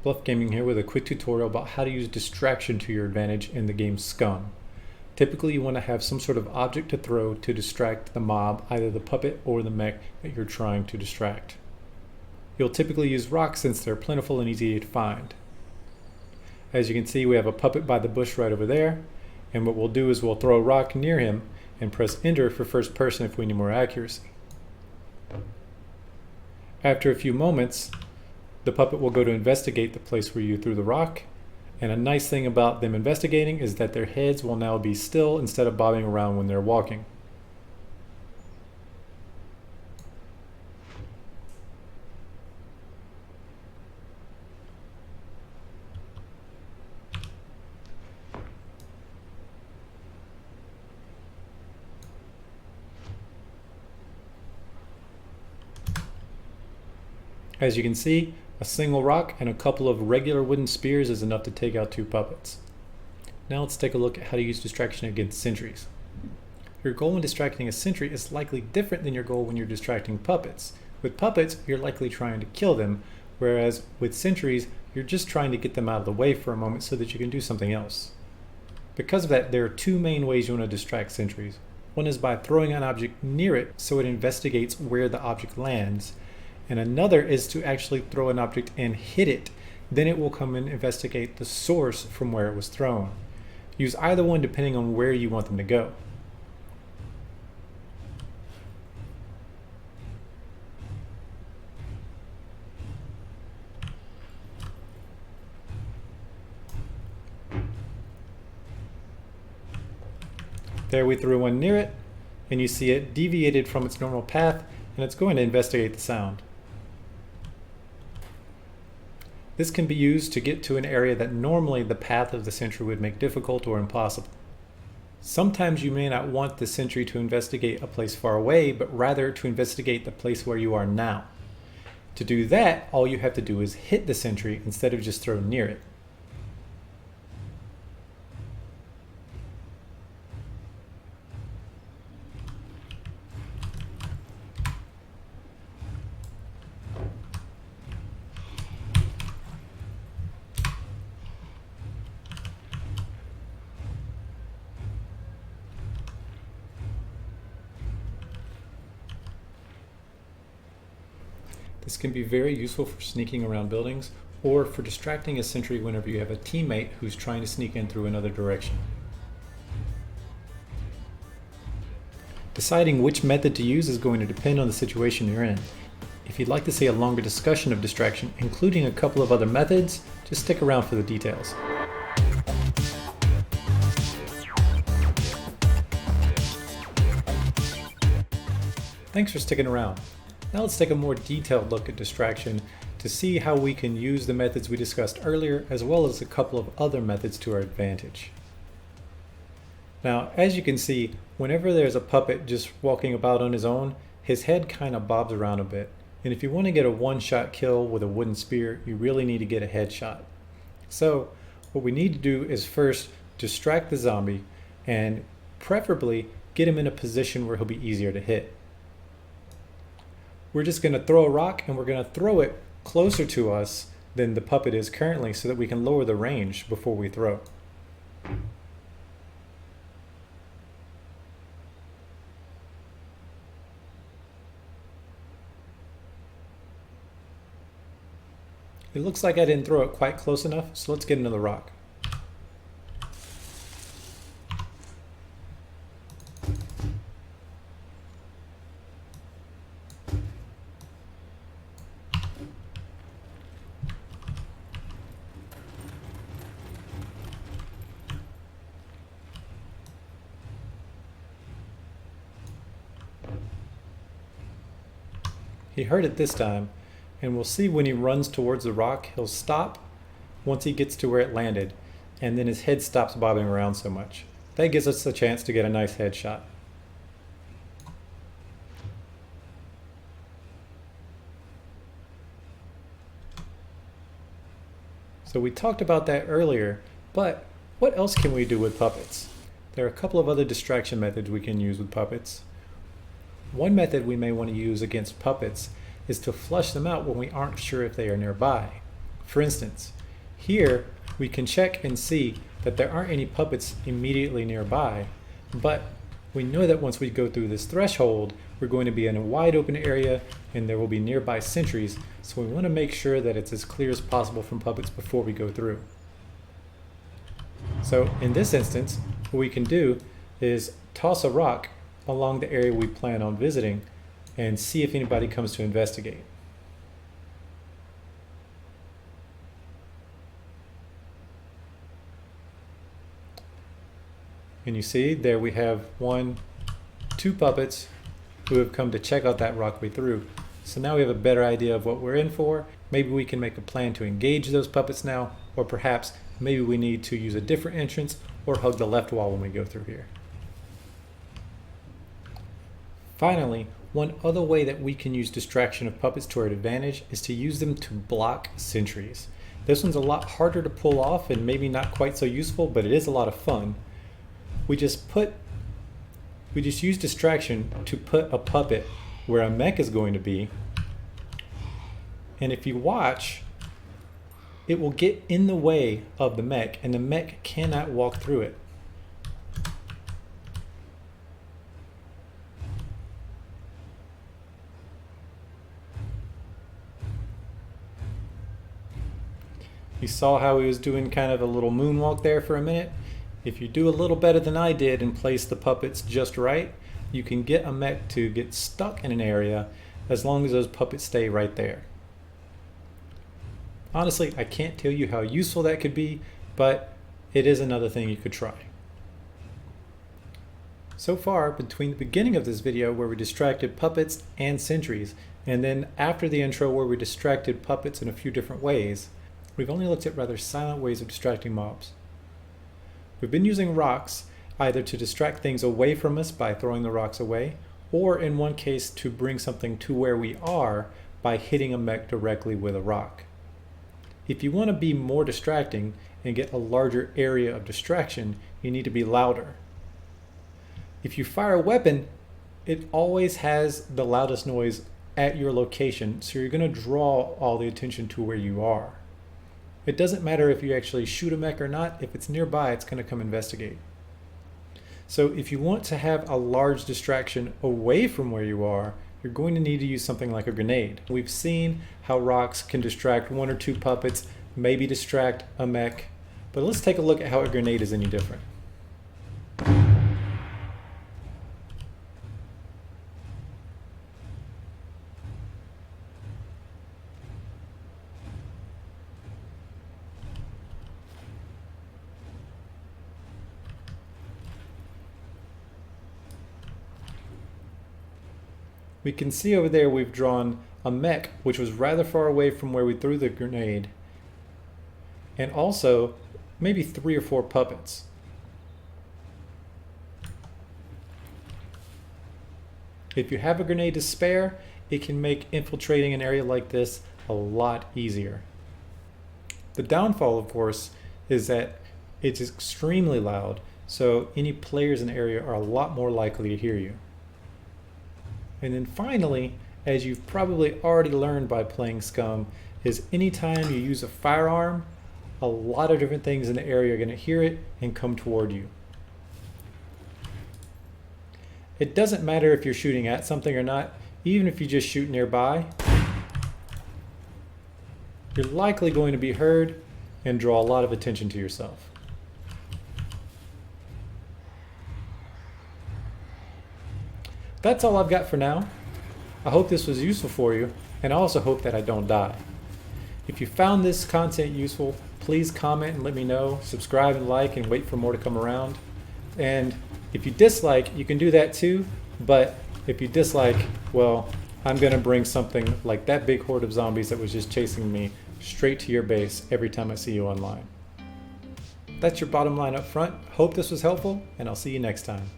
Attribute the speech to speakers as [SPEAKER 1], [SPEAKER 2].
[SPEAKER 1] BLUF Gaming here with a quick tutorial about how to use distraction to your advantage in the game SCUM. Typically you want to have some sort of object to throw to distract the mob, either the puppet or the mech that you're trying to distract. You'll typically use rocks since they're plentiful and easy to find. As you can see, we have a puppet by the bush right over there, and what we'll do is we'll throw a rock near him and press enter for first person if we need more accuracy. After a few moments, the puppet will go to investigate the place where you threw the rock, and a nice thing about them investigating is that their heads will now be still instead of bobbing around when they're walking. As you can see, a single rock and a couple of regular wooden spears is enough to take out two puppets. Now let's take a look at how to use distraction against sentries. Your goal when distracting a sentry is likely different than your goal when you're distracting puppets. With puppets, you're likely trying to kill them, whereas with sentries, you're just trying to get them out of the way for a moment so that you can do something else. Because of that, there are two main ways you want to distract sentries. One is by throwing an object near it so it investigates where the object lands, and another is to actually throw an object and hit it. Then it will come and investigate the source from where it was thrown. Use either one depending on where you want them to go. There we threw one near it, and you see it deviated from its normal path, and it's going to investigate the sound. This can be used to get to an area that normally the path of the sentry would make difficult or impossible. Sometimes you may not want the sentry to investigate a place far away, but rather to investigate the place where you are now. To do that, all you have to do is hit the sentry instead of just throw near it. This can be very useful for sneaking around buildings or for distracting a sentry whenever you have a teammate who's trying to sneak in through another direction. Deciding which method to use is going to depend on the situation you're in. If you'd like to see a longer discussion of distraction, including a couple of other methods, just stick around for the details. Thanks for sticking around. Now let's take a more detailed look at distraction to see how we can use the methods we discussed earlier, as well as a couple of other methods to our advantage. Now, as you can see, whenever there's a puppet just walking about on his own, his head kind of bobs around a bit. And if you want to get a one-shot kill with a wooden spear, you really need to get a headshot. So what we need to do is first distract the zombie and preferably get him in a position where he'll be easier to hit. We're just going to throw a rock, and we're going to throw it closer to us than the puppet is currently so that we can lower the range before we throw. It looks like I didn't throw it quite close enough, so let's get another rock. He heard it this time, and we'll see when he runs towards the rock, he'll stop once he gets to where it landed, and then his head stops bobbing around so much. That gives us a chance to get a nice headshot. So we talked about that earlier, but what else can we do with puppets? There are a couple of other distraction methods we can use with puppets. One method we may want to use against puppets is to flush them out when we aren't sure if they are nearby. For instance, here we can check and see that there aren't any puppets immediately nearby, but we know that once we go through this threshold, we're going to be in a wide open area and there will be nearby sentries, so we want to make sure that it's as clear as possible from puppets before we go through. So in this instance, what we can do is toss a rock along the area we plan on visiting and see if anybody comes to investigate. And you see there we have two puppets who have come to check out that rock we threw. So now we have a better idea of what we're in for. Maybe we can make a plan to engage those puppets now, or perhaps maybe we need to use a different entrance or hug the left wall when we go through here. Finally, one other way that we can use distraction of puppets to our advantage is to use them to block sentries. This one's a lot harder to pull off and maybe not quite so useful, but it is a lot of fun. We just use distraction to put a puppet where a mech is going to be, and if you watch, it will get in the way of the mech and the mech cannot walk through it. You saw how he was doing kind of a little moonwalk there for a minute. If you do a little better than I did and place the puppets just right, you can get a mech to get stuck in an area as long as those puppets stay right there. Honestly, I can't tell you how useful that could be, but it is another thing you could try. So far, between the beginning of this video where we distracted puppets and sentries, and then after the intro where we distracted puppets in a few different ways, we've only looked at rather silent ways of distracting mobs. We've been using rocks either to distract things away from us by throwing the rocks away, or in one case to bring something to where we are by hitting a mech directly with a rock. If you want to be more distracting and get a larger area of distraction, you need to be louder. If you fire a weapon, it always has the loudest noise at your location, so you're going to draw all the attention to where you are. It doesn't matter if you actually shoot a mech or not. If it's nearby, it's going to come investigate. So if you want to have a large distraction away from where you are, you're going to need to use something like a grenade. We've seen how rocks can distract one or two puppets, maybe distract a mech, but let's take a look at how a grenade is any different. We can see over there we've drawn a mech which was rather far away from where we threw the grenade, and also maybe 3 or 4 puppets. If you have a grenade to spare, it can make infiltrating an area like this a lot easier. The downfall, of course, is that it's extremely loud, so any players in the area are a lot more likely to hear you. And then finally, as you've probably already learned by playing SCUM, is anytime you use a firearm, a lot of different things in the area are going to hear it and come toward you. It doesn't matter if you're shooting at something or not, even if you just shoot nearby, you're likely going to be heard and draw a lot of attention to yourself. That's all I've got for now. I hope this was useful for you, and I also hope that I don't die. If you found this content useful, please comment and let me know. Subscribe and like and wait for more to come around. And if you dislike, you can do that too, but if you dislike, well, I'm going to bring something like that big horde of zombies that was just chasing me straight to your base every time I see you online. That's your bottom line up front. Hope this was helpful, and I'll see you next time.